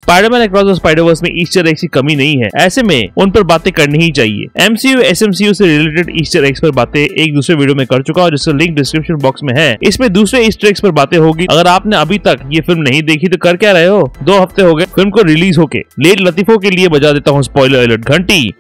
Spiderman across the Spider-Verse में Easter eggs की कमी नहीं है, ऐसे में उन पर बातें करनी ही चाहिए। एमसीयू एसएमसीयू से रिलेटेड ईस्टर एग्स पर बातें एक दूसरे वीडियो में कर चुका हूं, जिसका लिंक डिस्क्रिप्शन बॉक्स में है। इसमें दूसरे ईस्टर एग्स पर बातें होगी। अगर आपने अभी तक ये फिल्म नहीं देखी तो कर क्या रहे हो, 2 हफ्ते हो गए फिल्म को रिलीज होके। लेट लतीफों के लिए बजा देता हूँ स्पॉइलर अलर्ट घंटी।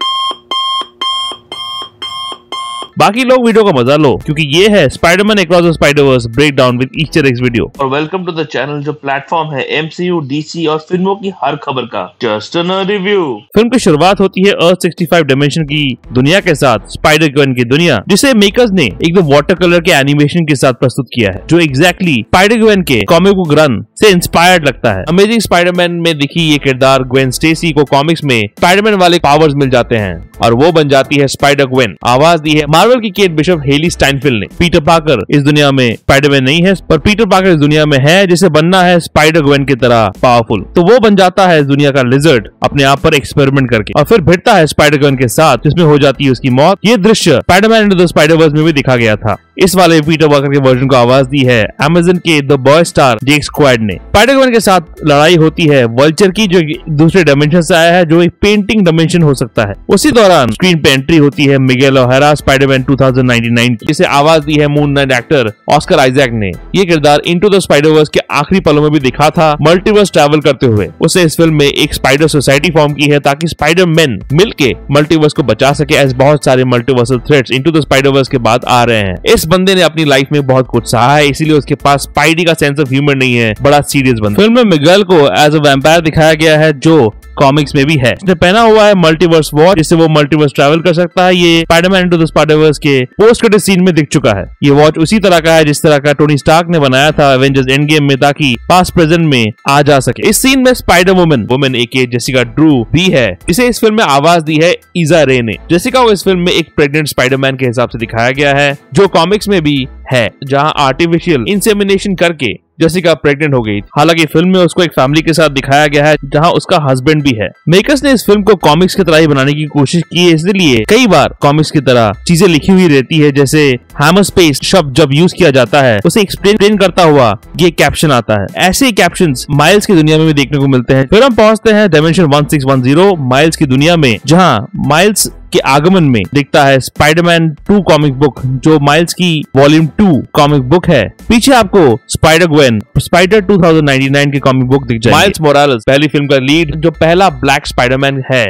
बाकी लोग वीडियो का मजा लो, क्योंकि ये है Spiderman across the Spider-Verse breakdown with Easter eggs video. और वेलकम टू द चैनल, जो प्लेटफॉर्म है एमसीयू, डीसी और फिल्मों की हर खबर का जस्ट अ रिव्यू। फिल्म की शुरुआत होती है अर्थ 65 डायमेंशन की दुनिया के साथ, स्पाइडर गन की दुनिया, जिसे मेकर्स ने एकदम वाटर कलर के एनिमेशन के साथ प्रस्तुत किया है, जो एग्जैक्टली स्पाइडर गन के कॉमिक बुक रन से इंस्पायर्ड लगता है। अमेजिंग स्पाइडरमैन में दिखी ये किरदार ग्वेन स्टेसी को कॉमिक्स में स्पाइडरमैन वाले पावर्स मिल जाते हैं और वो बन जाती है स्पाइडर ग्वेन। आवाज दी है मार्वल की केट बिशप हेली स्टाइनफील्ड ने। पीटर पार्कर इस दुनिया में स्पाइडरमैन नहीं है, पर पीटर पार्कर इस दुनिया में है जिसे बनना है स्पाइडर ग्वेन की तरह पावरफुल। तो वो बन जाता है इस दुनिया का लिजर्ड अपने आप पर एक्सपेरिमेंट करके, और फिर भिड़ता है स्पाइडर ग्वेन के साथ, जिसमें हो जाती है उसकी मौत। ये दृश्य स्पाइडरमैन इनटू द स्पाइडरवर्स में भी दिखा गया था। इस वाले पीटर पार्कर के वर्जन को आवाज दी है अमेज़न के the boy star Jake squad ने। स्पाइडर ग्वेन के साथ लड़ाई होती है वल्चर की, जो दूसरे डायमेंशन से आया है, जो एक पेंटिंग डायमेंशन हो सकता है। उसी दौरान स्क्रीन पे एंट्री होती है मिगेल ओहारा स्पाइडरमैन 2099 की, जिसे आवाज दी है moon night actor Oscar Isaac ने। ये किरदार इनटू द स्पाइडरवर्स के आखिरी पलों में भी दिखा था, मल्टीवर्स ट्रैवल करते हुए। उसे इस फिल्म में एक स्पाइडर सोसाइटी फॉर्म की है ताकि स्पाइडरमैन मिलके मल्टीवर्स को बचा सके, एज बहुत सारे multiversal threats into the Spiderverse के बाद आ रहे हैं। इस बंदे ने अपनी लाइफ में बहुत कुछ सहा है, इसीलिए उसके पास स्पाइडी का सेंस ऑफ ह्यूमर नहीं है, बड़ा सीरियस बंदा। फिल्म में मिगेल को एज अ वैम्पायर दिखाया गया है, जो कॉमिक्स में भी है। उसने पहना हुआ है मल्टीवर्स वॉच, जिससे वो मल्टीवर्स ट्रैवल कर सकता है। ये स्पाइडरमैन इनटू द स्पाइडरवर्स के पोस्ट क्रेडिट सीन में दिख चुका है। ये वॉच उसी तरह का है जिस तरह का टोनी स्टार्क ने बनाया था एवेंजर्स एंड गेम में, ताकि पास्ट प्रेजेंट में आ जा सके। इस सीन में स्पाइडर वुमन एके जेसिका ड्रू भी है, इसे इस फिल्म में आवाज दी है ईजा रे ने। जेसिका को इस फिल्म में एक प्रेग्नेंट स्पाइडरमैन के हिसाब से दिखाया गया है, जो कॉमिक्स में भी है, जहां आर्टिफिशियल इंसेमिनेशन करके जेसिका प्रेग्नेंट हो गई। हालांकि फिल्म में उसको एक फैमिली के साथ दिखाया गया है, जहां उसका हस्बैंड भी है। मेकर्स ने इस फिल्म को कॉमिक्स की तरह ही बनाने की कोशिश की है, इसलिए कई बार कॉमिक्स की तरह चीजें लिखी हुई रहती है, जैसे हैमर स्पेस शब्द जब यूज किया जाता है, उसे एक्सप्लेन करता हुआ ये कैप्शन आता है। ऐसे ही कैप्शंस माइल्स की दुनिया में भी देखने को मिलते हैं। फिर हम पहुंचते हैं डायमेंशन 1610 माइल्स की दुनिया में, जहाँ माइल्स के आगमन में दिखता है स्पाइडरमैन 2 कॉमिक बुक, जो माइल्स की वॉल्यूम 2 कॉमिक बुक है। पीछे आपको स्पाइडर ग्वेन स्पाइडर 2099 की कॉमिक बुक दिख जाएगी। माइल्स मोरालेस पहली फिल्म का लीड, जो पहला ब्लैक स्पाइडरमैन है,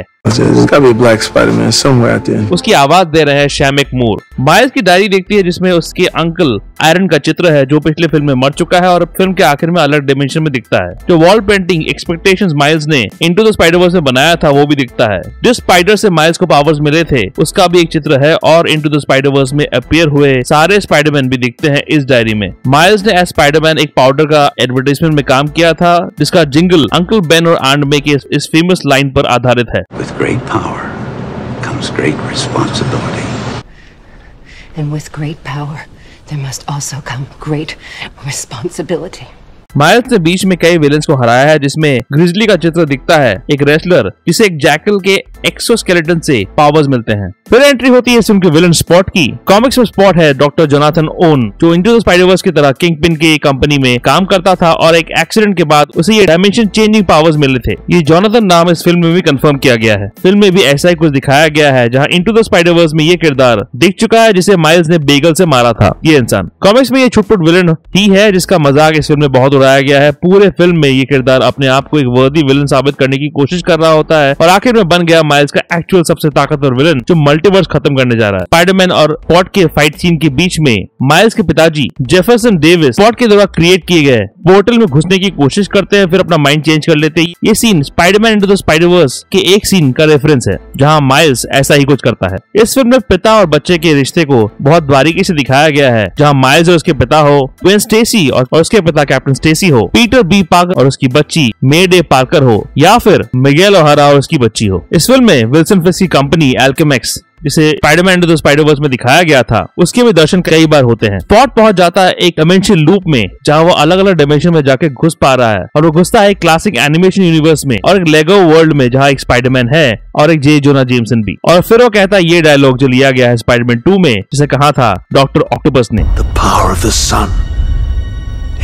उसकी आवाज दे रहे हैं शैमिक मूर। माइल्स की डायरी देखती है, जिसमें उसके अंकल आयरन का चित्र है, जो पिछले फिल्म में मर चुका है और फिल्म के आखिर में अलग डायमेंशन में दिखता है। जो वॉल पेंटिंग एक्सपेक्टेशंस माइल्स ने इनटू द स्पाइडरवर्स में बनाया था, वो भी दिखता है। जिस स्पाइडर से माइल्स को पावर्स मिले थे, उसका भी एक चित्र है, और इनटू द स्पाइडरवर्स में अपीयर हुए सारे स्पाइडरमैन भी दिखते हैं इस डायरी में। माइल्स ने एज स्पाइडरमैन एक पाउडर का एडवर्टाइजमेंट में काम किया था, जिसका जिंगल अंकल बेन और आंट मे की इस फेमस लाइन पर आधारित है। With great power comes great responsibility. And with great power, there must also come great responsibility. Miles ने बीच में कई विलेंस को हराया है, जिसमें ग्रिजली का चित्र दिखता है, एक रेसलर जिसे एक जैकल के एक्सोस्केलेटन से पावर्स मिलते हैं। फिर एंट्री होती है इस फिल्म के विलेन स्पॉट की। कॉमिक्स में स्पॉट है डॉक्टर जोनाथन ओन, जो इनटू द स्पाइडरवर्स की तरह किंगपिन की कंपनी में काम करता था, और एक एक्सीडेंट के बाद उसे ये डायमेंशन चेंजिंग पावर्स मिले थे। ये जोनाथन नाम इस फिल्म में भी कंफर्म किया गया है। फिल्म में भी ऐसा ही कुछ दिखाया गया है, जहाँ इनटू द स्पाइडरवर्स में ये किरदार दिख चुका है, जिसे माइल्स ने बेगल से मारा था। ये इंसान कॉमिक्स में ये छुटपुट विलेन ही है, जिसका मजाक इस फिल्म में बहुत उड़ाया गया है। पूरे फिल्म में ये किरदार अपने आप को एक वर्दी विलेन साबित करने की कोशिश कर रहा होता है, और आखिर में बन गया माइल्स का एक्चुअल सबसे ताकतवर विलेन, जो मल्टीवर्स खत्म करने जा रहा है। स्पाइडरमैन और स्पॉट के फाइट सीन के बीच में माइल्स के पिताजी जेफरसन डेविस स्पॉट के द्वारा क्रिएट किए गए पोर्टल में घुसने की कोशिश करते हैं, फिर अपना माइंड चेंज कर लेते हैं। ये scene Spiderman into the Spiderverse के एक सीन का रेफरेंस है, जहां माइल्स ऐसा ही कुछ करता है। इस फिल्म में पिता और बच्चे के रिश्ते को बहुत बारीकी से दिखाया गया है, जहां माइल्स और उसके पिता हो ग्वेन स्टेसी और उसके पिता कैप्टन स्टेसी हो, पीटर बी पार्कर और उसकी बच्ची मे डे पार्कर हो, या फिर मिगेल ओहारा और उसकी बच्ची हो। इस फिल्म में विल्सन फिस्क की कंपनी एल्केमेक्स, जिसे स्पाइडरमैन इनटू द स्पाइडरवर्स में दिखाया गया था, उसके भी दर्शन कई बार होते हैं। स्पॉट पहुंच जाता है एक डायमेंशन लूप में, जहां वो अलग अलग डायमेंशन में जाके घुस पा रहा है, और वो घुसता है एक क्लासिक एनिमेशन यूनिवर्स में और एक लेगो वर्ल्ड में, जहां एक स्पाइडरमैन है और एक जे जोना जेमसन भी। और फिर वो कहता है ये डायलॉग जो लिया गया है स्पाइडरमैन 2 में, जिसे कहा था डॉक्टर ऑक्टोपस ने, The power of the sun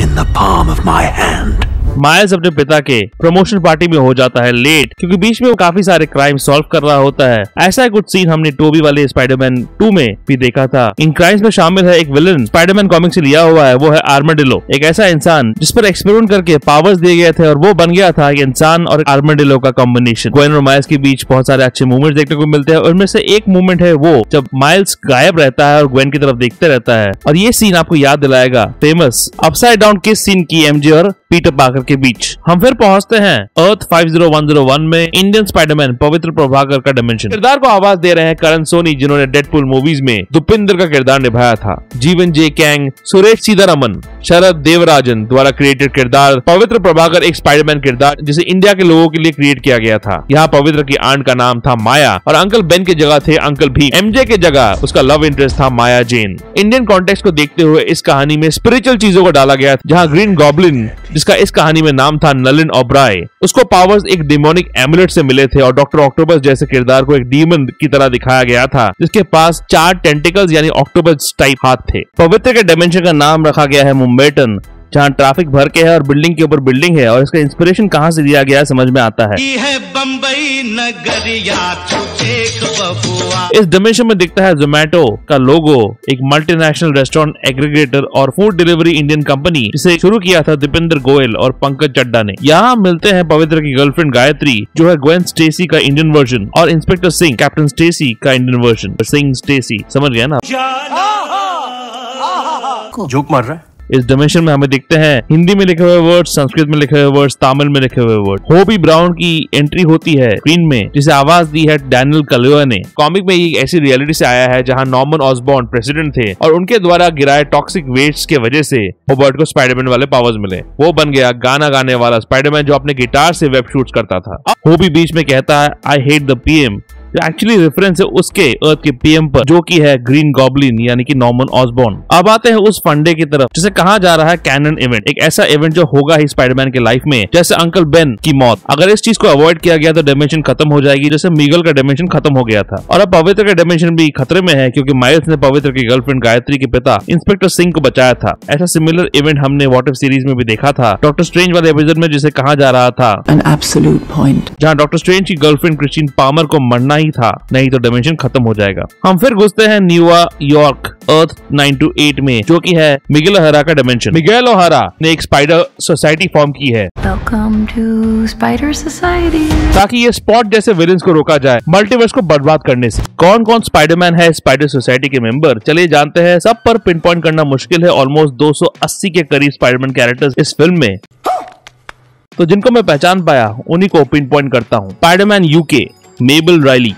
in the palm of my hand. Miles अपने पिता के प्रमोशन पार्टी में हो जाता है लेट, क्योंकि बीच में वो काफी सारे क्राइम सॉल्व कर रहा होता है। ऐसा कुछ सीन हमने टोबी वाले स्पाइडरमैन 2 में भी देखा था। इन क्राइम्स में शामिल है एक विलन स्पाइडरमैन कॉमिक से लिया हुआ है, वो है आर्माडिलो, एक ऐसा इंसान जिस पर एक्सपेरिमेंट करके पावर्स दिए गए थे और वो बन गया था इंसान और आर्माडिलो का कॉम्बिनेशन। ग्वेन और माइल्स के बीच बहुत सारे अच्छे मूवमेंट्स देखने को मिलते हैं, उनमें से एक मूवमेंट है वो जब माइल्स गायब रहता है और ग्वेन की तरफ देखते रहता है, और ये सीन आपको याद दिलाएगा फेमस अपसाइड डाउन किस सीन की एमजे और पीटर पार्कर के बीच। हम फिर पहुंचते हैं अर्थ 50101 में इंडियन स्पाइडरमैन पवित्र प्रभाकर का डायमेंशन। किरदार को आवाज दे रहे हैं करण सोनी, जिन्होंने डेडपुल मूवीज में दुपिंदर का किरदार निभाया था। जीवन जे कैंग, सुरेश सीतारमन, शरद देवराजन द्वारा क्रिएटेड किरदार पवित्र प्रभाकर एक स्पाइडरमैन किरदार जिसे इंडिया के लोगों के लिए क्रिएट किया गया था। यहाँ पवित्र की आंट का नाम था माया और अंकल बेन की जगह थे अंकल भीम। एमजे के जगह उसका लव इंटरेस्ट था माया जेन। इंडियन कॉन्टेक्स्ट को देखते हुए इस कहानी में स्पिरिचुअल चीजों को डाला गया, जहाँ ग्रीन गॉब्लिन, जिसका इस कहानी में नाम था नलिन ओब्राय, उसको पावर्स एक डिमोनिक एमुलेट से मिले थे और डॉक्टर ऑक्टोपस जैसे किरदार को एक डीमन की तरह दिखाया गया था जिसके पास 4 टेंटिकल्स यानी ऑक्टोपस टाइप हाथ थे। पवित्र के डायमेंशन का नाम रखा गया है मुंबईटन, जहाँ ट्रैफिक भर के है और बिल्डिंग के ऊपर बिल्डिंग है, और इसका इंस्पिरेशन कहाँ से दिया गया है समझ में आता है। बम्बई नगरिया इस डायमेंशन में दिखता है जोमेटो का लोगो, एक मल्टीनेशनल रेस्टोरेंट एग्रीगेटर और फूड डिलीवरी इंडियन कंपनी जिसे शुरू किया था दीपेंद्र गोयल और पंकज चड्डा ने। यहाँ मिलते हैं पवित्र की गर्लफ्रेंड गायत्री, जो है ग्वेन स्टेसी का इंडियन वर्जन, और इंस्पेक्टर सिंह कैप्टन स्टेसी का इंडियन वर्जन। सिंह स्टेसी समझ गया ना? जोक मार रहा है। इस डायमेंशन में हमें दिखते हैं हिंदी में लिखे हुए वर्ड्स, संस्कृत में लिखे हुए वर्ड्स, तमिल में लिखे हुए वर्ड। होबी ब्राउन की एंट्री होती है स्क्रीन में, जिसे आवाज दी है डैनियल कालुआ ने। कॉमिक में ये ऐसी रियलिटी से आया है जहां नॉर्मन ऑसबॉर्न प्रेसिडेंट थे और उनके द्वारा गिराए टॉक्सिक वेस्ट के वजह से हॉबर्ट को स्पाइडरमैन वाले पावर्स मिले। वो बन गया गाना गाने वाला स्पाइडरमैन जो अपने गिटार से वेब शूट्स करता था। होबी बीच में कहता है I hate the PM, actually reference है उसके अर्थ के पीएम पर, जो कि है ग्रीन गॉब्लिन यानी कि नॉर्मन ऑसबॉर्न। अब आते हैं उस फंडे की तरफ जिसे कहा जा रहा है कैनन इवेंट, एक ऐसा इवेंट जो होगा ही स्पाइडरमैन के लाइफ में, जैसे अंकल बेन की मौत। अगर इस चीज को अवॉइड किया गया तो डायमेंशन खत्म हो जाएगी, जैसे मीगल का डायमेंशन खत्म हो गया था। और अब पवित्र का डायमेंशन भी खतरे में है क्योंकि माइल्स ने पवित्र की गर्लफ्रेंड गायत्री के पिता इंस्पेक्टर सिंह को बचाया था। ऐसा सिमिलर इवेंट हमने व्हाट इफ सीरीज में भी देखा था डॉक्टर स्ट्रेंज वाले एपिसोड में, जिसे कहा जा रहा था An absolute point, जहाँ डॉक्टर स्ट्रेंज की गर्लफ्रेंड क्रिस्टीन पामर को मरना ही था, नहीं तो डायमेंशन खत्म हो जाएगा। हम फिर घुसते हैं न्यूयॉर्क अर्थ 928 में, जो कि है मिगेल ओहारा का डायमेंशन। मिगेल ओहारा ने एक स्पाइडर सोसाइटी फॉर्म की है Welcome to Spider Society. ताकि ये स्पॉट जैसे विलेंस को रोका जाए मल्टीवर्स को बर्बाद करने से। कौन कौन स्पाइडरमैन है स्पाइडर सोसाइटी के मेंबर, चलिए जानते हैं। सब पर पिन पॉइंट करना मुश्किल है, ऑलमोस्ट 280 के करीब स्पाइडरमैन कैरेक्टर्स इस फिल्म में, तो जिनको मैं पहचान पाया उन्हीं को पिन पॉइंट करता हूँ। Spiderman UK मेबल Riley,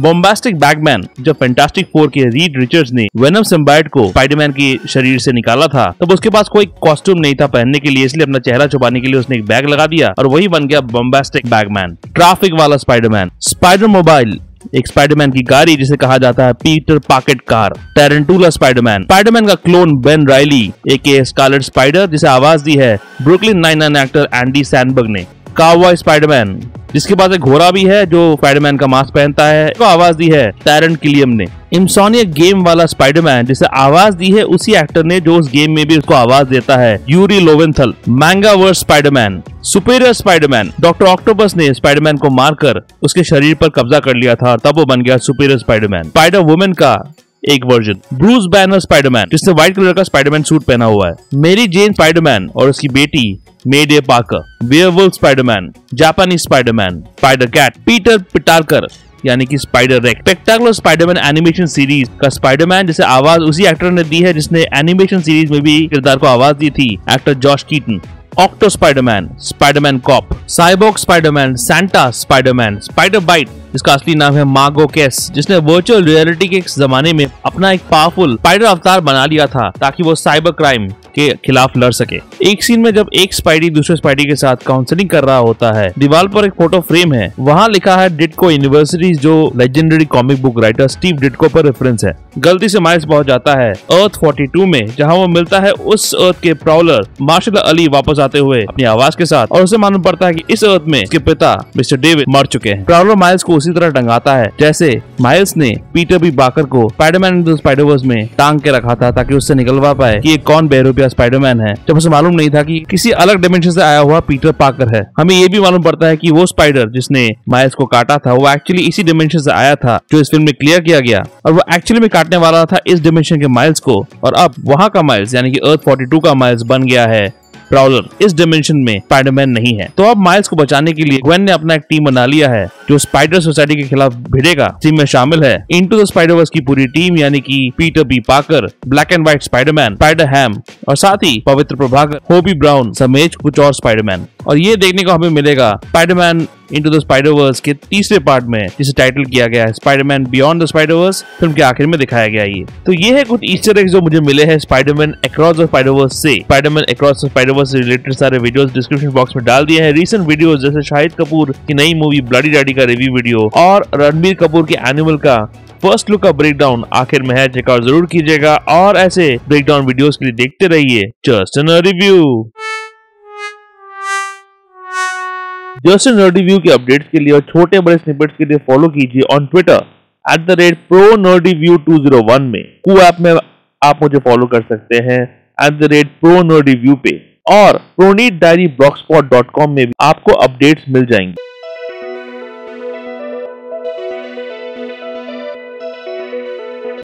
bombastic bagman जब फैंटास्टिक फोर के रीड रिचर्ड्स ने वेनम सिम्बायोट को स्पाइडरमैन के शरीर से निकाला था, तब उसके पास कोई कॉस्ट्यूम नहीं था पहनने के लिए, इसलिए अपना चेहरा छुपाने के लिए उसने एक बैग लगा दिया और वही बन गया बॉम्बास्टिक बैगमैन। ट्रैफिक वाला स्पाइडरमैन, स्पाइडर मोबाइल, एक स्पाइडरमैन की गाड़ी जिसे कहा जाता है Peter pocket car. Tarantula Spiderman, Spiderman का क्लोन बेन राइली एके स्कारलेट स्पाइडर, जिसे आवाज दी है ब्रुकलिन 99 एक्टर एंडी सैनबर्ग ने। काउबॉय स्पाइडरमैन, जिसके पास एक घोड़ा भी है जो स्पाइडरमैन का मास्क पहनता है, को आवाज दी है टैरन किलियम ने। इंसोनिया गेम वाला स्पाइडरमैन, जिसे आवाज दी है उसी एक्टर ने जो उस गेम में भी उसको आवाज देता है, Yuri Lowenthal. Mangaverse Spiderman, superior Spiderman, doctor Octopus ने स्पाइडरमैन को मारकर उसके शरीर पर कब्जा कर लिया था और तब वो बन गया सुपीरियर स्पाइडरमैन। स्पाइडर वुमेन का एक वर्जन, ब्रूस बैनर स्पाइडरमैन, जिसने व्हाइट कलर का स्पाइडरमैन सूट पहना हुआ है। मेरी जेन स्पाइडरमैन और उसकी बेटी मेडे पार्कर। वेयरवुल्फ स्पाइडरमैन, जापानी Spiderman, Spider Cat, Peter Porker यानी कि स्पाइडर रेक। स्पेक्टाकुलर स्पाइडरमैन एनिमेशन सीरीज का स्पाइडरमैन, जिसे आवाज उसी एक्टर ने दी है जिसने एनिमेशन सीरीज में भी किरदार को आवाज दी थी, actor Josh Keaton. Octo Spiderman, Spiderman cop, cyborg Spiderman, Santa Spiderman, spider bite, जिसका असली नाम है मार्गो केस, जिसने वर्चुअल रियलिटी के जमाने में अपना एक पावरफुल स्पाइडर अवतार बना लिया था ताकि वो साइबर क्राइम के खिलाफ लड़ सके। एक सीन में जब एक स्पाइडी दूसरे स्पाइडी के साथ काउंसलिंग कर रहा होता है, दीवार पर एक फोटो फ्रेम है, वहाँ लिखा है डिट्को यूनिवर्सिटी, जो legendary comic book writer Steve Ditko पर रेफरेंस है। गलती से माइल्स पहुंच जाता है अर्थ 42 में, जहां वो मिलता है उस अर्थ के प्राउलर मार्शल अली वापस आते हुए अपनी आवाज के साथ, और उसे मालूम पड़ता है कि इस अर्थ में उसके पिता मिस्टर डेविड मर चुके हैं। प्राउलर माइल्स को उसी तरह टंगाता है जैसे माइल्स ने पीटर बी पार्कर को स्पाइडरमैन इनटू द स्पाइडरवर्स में टांग के रखा था ताकि उससे निकलवा पाए कि ये कौन बेरूपिया स्पाइडरमैन है, जब उसे मालूम नहीं था कि किसी अलग डायमेंशन से आया हुआ पीटर पार्कर है। हमें ये भी मालूम पड़ता है कि वो स्पाइडर जिसने माइल्स को काटा था वो एक्चुअली इसी डायमेंशन से आया था जो इस फिल्म में क्लियर किया गया, और वो एक्चुअली में काटने वाला था इस डायमेंशन के माइल्स को, और अब वहां का माइल्स यानी कि अर्थ 42 का माइल्स बन गया है प्राउलर। इस डायमेंशन में स्पाइडरमैन नहीं है। तो अब माइल्स को बचाने के लिए ग्वेन ने अपना एक टीम बना लिया है जो स्पाइडर सोसाइटी के खिलाफ भिड़ेगा। टीम में शामिल है इनटू द स्पाइडरवर्स की पूरी टीम, यानी कि Peter B Parker, black and white Spiderman, spider ham, और साथ ही पवित्र प्रभाकर, होबी ब्राउन समेत कुछ और स्पाइडरमैन। और ये देखने को हमें मिलेगा स्पाइडरमैन इनटू द स्पाइडरवर्स के तीसरे पार्ट में, जिसे टाइटल किया गया है Spiderman beyond the Spider-Verse. Film के आखिर में दिखाया गया ये। तो ये है कुछ ईस्टर एग्स जो मुझे मिले हैं स्पाइडरमैन अक्रॉस द स्पाइडरवर्स से। स्पाइडरमैन अक्रॉस द स्पाइडरवर्स से रिलेटेड सारे वीडियोस डिस्क्रिप्शन बॉक्स में डाल दिए हैं। रीसेंट वीडियोस जैसे शाहिद कपूर की नई मूवी ब्लडी डैडी का रिव्यू वीडियो और रणबीर कपूर के एनिमल का फर्स्ट लुक का ब्रेकडाउन आखिर में है, चेकआउट जरूर कीजिएगा। और ऐसे ब्रेकडाउन वीडियोस के लिए देखते रहिए just an review. Just an review के अपडेट्स के लिए और छोटे बड़े स्निपेट्स के लिए फॉलो कीजिए ऑन ट्विटर @ProNerdReview201 में। कू ऐप में आप मुझे फॉलो कर सकते हैं @ProNerdReview पे, और प्रोनीट डायरी blogspot.com में भी आपको अपडेट्स मिल जाएंगे।